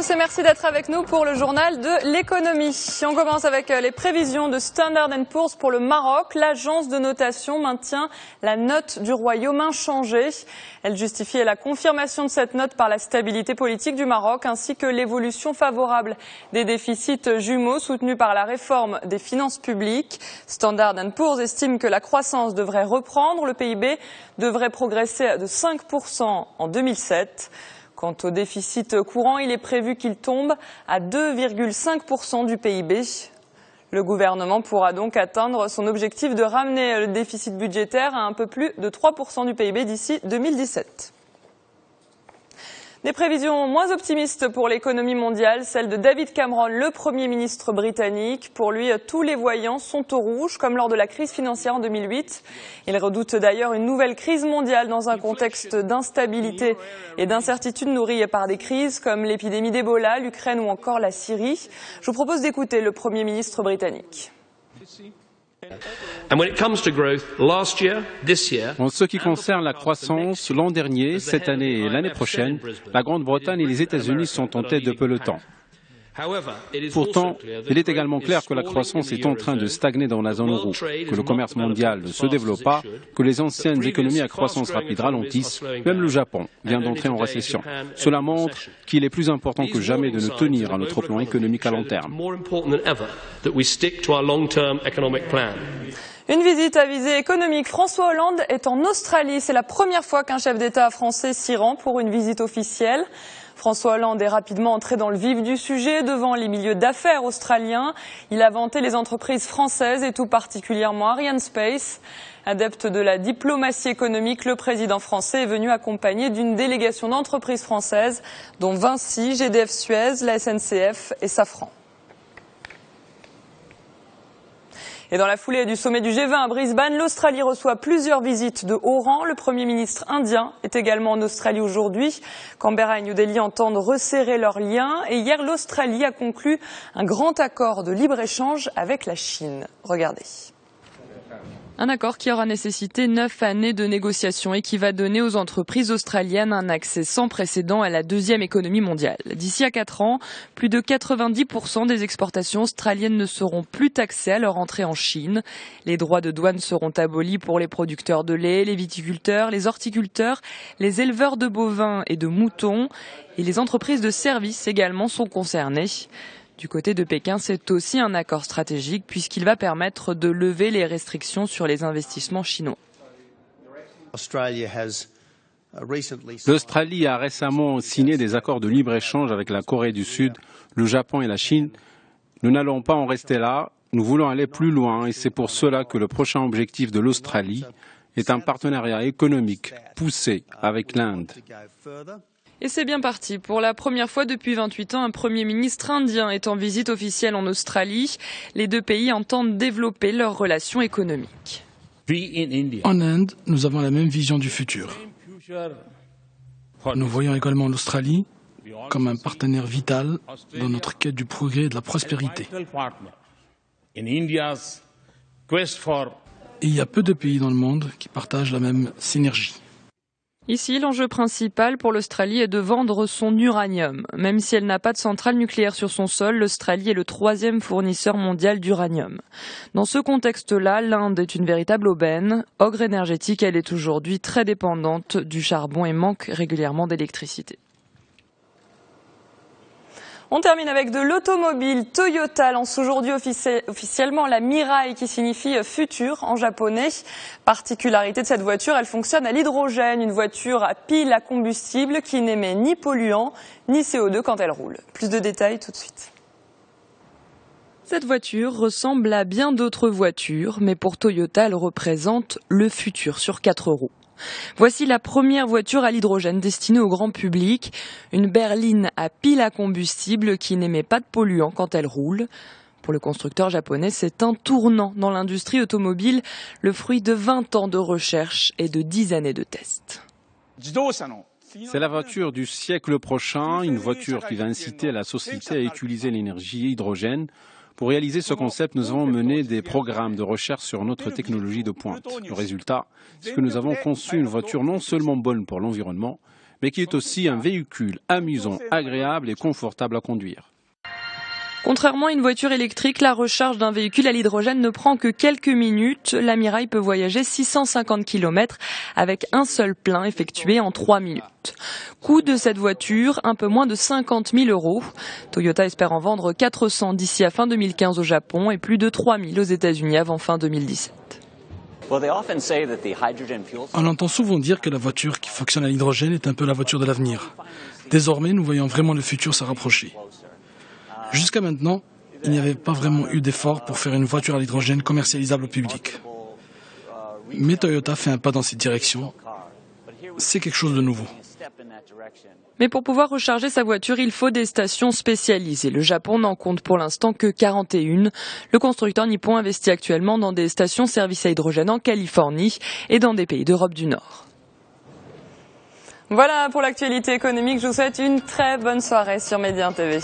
tous et merci d'être avec nous pour le journal de l'économie. On commence avec les prévisions de Standard & Poor's pour le Maroc. L'agence de notation maintient la note du royaume inchangée. Elle justifiait la confirmation de cette note par la stabilité politique du Maroc ainsi que l'évolution favorable des déficits jumeaux soutenus par la réforme des finances publiques. Standard & Poor's estime que la croissance devrait reprendre. Le PIB devrait progresser de 5% en 2007. Quant au déficit courant, il est prévu qu'il tombe à 2,5% du PIB. Le gouvernement pourra donc atteindre son objectif de ramener le déficit budgétaire à un peu plus de 3% du PIB d'ici 2017. Des prévisions moins optimistes pour l'économie mondiale, celle de David Cameron, le Premier ministre britannique. Pour lui, tous les voyants sont au rouge, comme lors de la crise financière en 2008. Il redoute d'ailleurs une nouvelle crise mondiale dans un contexte d'instabilité et d'incertitude nourrie par des crises comme l'épidémie d'Ebola, l'Ukraine ou encore la Syrie. Je vous propose d'écouter le Premier ministre britannique. En ce qui concerne la croissance, l'an dernier, cette année et l'année prochaine, la Grande-Bretagne et les États-Unis sont en tête de peloton. Pourtant, il est également clair que la croissance est en train de stagner dans la zone euro, que le commerce mondial ne se développe pas, que les anciennes économies à croissance rapide ralentissent, même le Japon vient d'entrer en récession. Cela montre qu'il est plus important que jamais de nous tenir à notre plan économique à long terme. Une visite à visée économique. François Hollande est en Australie. C'est la première fois qu'un chef d'État français s'y rend pour une visite officielle. François Hollande est rapidement entré dans le vif du sujet devant les milieux d'affaires australiens. Il a vanté les entreprises françaises et tout particulièrement Arianespace. Adepte de la diplomatie économique, le président français est venu accompagné d'une délégation d'entreprises françaises, dont Vinci, GDF Suez, la SNCF et Safran. Et dans la foulée du sommet du G20 à Brisbane, l'Australie reçoit plusieurs visites de haut rang. Le Premier ministre indien est également en Australie aujourd'hui. Canberra et New Delhi entendent resserrer leurs liens. Et hier, l'Australie a conclu un grand accord de libre-échange avec la Chine. Regardez. Un accord qui aura nécessité 9 années de négociations et qui va donner aux entreprises australiennes un accès sans précédent à la deuxième économie mondiale. D'ici à 4 ans, plus de 90% des exportations australiennes ne seront plus taxées à leur entrée en Chine. Les droits de douane seront abolis pour les producteurs de lait, les viticulteurs, les horticulteurs, les éleveurs de bovins et de moutons. Et les entreprises de services également sont concernées. Du côté de Pékin, c'est aussi un accord stratégique puisqu'il va permettre de lever les restrictions sur les investissements chinois. L'Australie a récemment signé des accords de libre-échange avec la Corée du Sud, le Japon et la Chine. Nous n'allons pas en rester là, nous voulons aller plus loin et c'est pour cela que le prochain objectif de l'Australie est un partenariat économique poussé avec l'Inde. Et c'est bien parti. Pour la première fois depuis 28 ans, un Premier ministre indien est en visite officielle en Australie. Les deux pays entendent développer leurs relations économiques. En Inde, nous avons la même vision du futur. Nous voyons également l'Australie comme un partenaire vital dans notre quête du progrès et de la prospérité. Et il y a peu de pays dans le monde qui partagent la même synergie. Ici, l'enjeu principal pour l'Australie est de vendre son uranium. Même si elle n'a pas de centrale nucléaire sur son sol, l'Australie est le 3e fournisseur mondial d'uranium. Dans ce contexte-là, l'Inde est une véritable aubaine. Ogre énergétique, elle est aujourd'hui très dépendante du charbon et manque régulièrement d'électricité. On termine avec de l'automobile. Toyota lance aujourd'hui officiellement la Mirai qui signifie futur en japonais. Particularité de cette voiture, elle fonctionne à l'hydrogène, une voiture à pile à combustible qui n'émet ni polluants ni CO2 quand elle roule. Plus de détails tout de suite. Cette voiture ressemble à bien d'autres voitures, mais pour Toyota, elle représente le futur sur 4 roues. Voici la première voiture à l'hydrogène destinée au grand public, une berline à pile à combustible qui n'émet pas de polluants quand elle roule. Pour le constructeur japonais, c'est un tournant dans l'industrie automobile, le fruit de 20 ans de recherche et de 10 années de tests. C'est la voiture du siècle prochain, une voiture qui va inciter la société à utiliser l'énergie hydrogène. Pour réaliser ce concept, nous avons mené des programmes de recherche sur notre technologie de pointe. Le résultat, c'est que nous avons conçu une voiture non seulement bonne pour l'environnement, mais qui est aussi un véhicule amusant, agréable et confortable à conduire. Contrairement à une voiture électrique, la recharge d'un véhicule à l'hydrogène ne prend que quelques minutes. La Mirai peut voyager 650 km avec un seul plein effectué en 3 minutes. Coût de cette voiture, un peu moins de 50 000 €. Toyota espère en vendre 400 d'ici à fin 2015 au Japon et plus de 3 000 aux États-Unis avant fin 2017. On entend souvent dire que la voiture qui fonctionne à l'hydrogène est un peu la voiture de l'avenir. Désormais, nous voyons vraiment le futur se rapprocher. Jusqu'à maintenant, il n'y avait pas vraiment eu d'effort pour faire une voiture à l'hydrogène commercialisable au public. Mais Toyota fait un pas dans cette direction. C'est quelque chose de nouveau. Mais pour pouvoir recharger sa voiture, il faut des stations spécialisées. Le Japon n'en compte pour l'instant que 41. Le constructeur nippon investit actuellement dans des stations service à hydrogène en Californie et dans des pays d'Europe du Nord. Voilà pour l'actualité économique. Je vous souhaite une très bonne soirée sur Média TV.